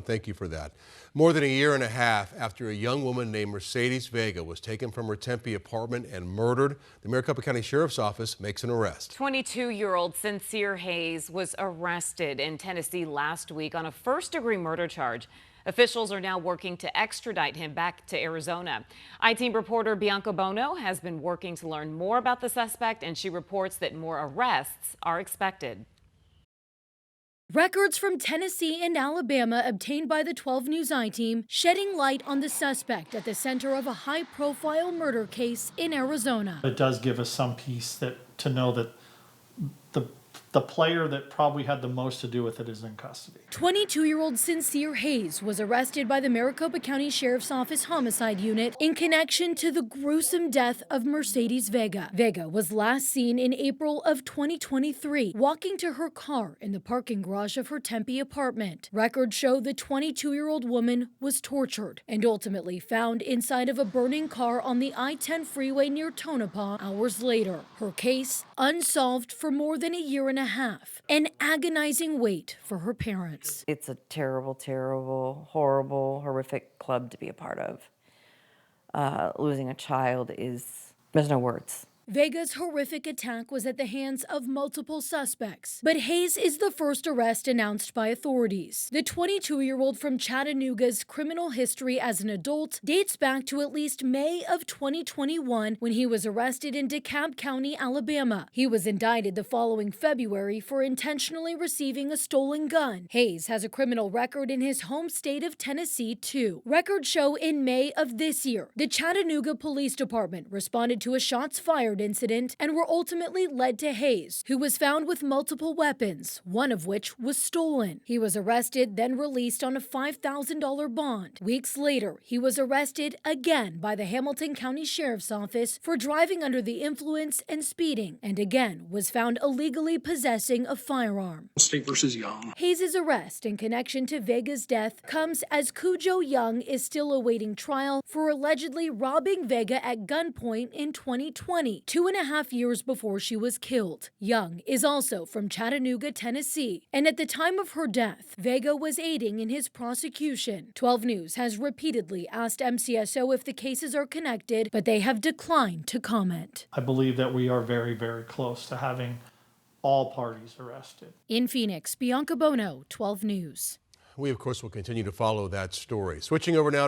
Thank you for that. More than a year and a half after a young woman named Mercedes Vega was taken from her Tempe apartment and murdered, the Maricopa County Sheriff's Office makes an arrest. 22-year-old Sincere Hayes was arrested in Tennessee last week on a first-degree murder charge. Officials are now working to extradite him back to Arizona. I-Team reporter Bianca Bono has been working to learn more about the suspect, and she reports that more arrests are expected. Records from Tennessee and Alabama obtained by the 12 News I-Team shedding light on the suspect at the center of a high-profile murder case in Arizona. It does give us some peace to know that the player that probably had the most to do with it is in custody. 22-year-old Sincere Hayes was arrested by the Maricopa County Sheriff's Office Homicide Unit in connection to the gruesome death of Mercedes Vega. Vega was last seen in April of 2023 walking to her car in the parking garage of her Tempe apartment. Records show the 22-year-old woman was tortured and ultimately found inside of a burning car on the I-10 freeway near Tonopah hours later. Her case unsolved for more than a year and a half, an agonizing wait for her parents. It's a terrible, terrible, horrible, horrific club to be a part of. Losing a child there's no words. Vega's horrific attack was at the hands of multiple suspects, but Hayes is the first arrest announced by authorities. The 22-year-old from Chattanooga's criminal history as an adult dates back to at least May of 2021 when he was arrested in DeKalb County, Alabama. He was indicted the following February for intentionally receiving a stolen gun. Hayes has a criminal record in his home state of Tennessee, too. Records show in May of this year, the Chattanooga Police Department responded to a shots fired incident and were ultimately led to Hayes, who was found with multiple weapons, one of which was stolen. He was arrested, then released on a $5,000 bond. Weeks later, he was arrested again by the Hamilton County Sheriff's Office for driving under the influence and speeding, and again was found illegally possessing a firearm. State versus Young. Hayes' arrest in connection to Vega's death comes as Cujo Young is still awaiting trial for allegedly robbing Vega at gunpoint in 2020. 2.5 years before she was killed. Young is also from Chattanooga, Tennessee, and at the time of her death, Vega was aiding in his prosecution. 12 News has repeatedly asked MCSO if the cases are connected, but they have declined to comment. I believe that we are very, very close to having all parties arrested. In Phoenix, Bianca Bono, 12 News. We, of course, will continue to follow that story. Switching over now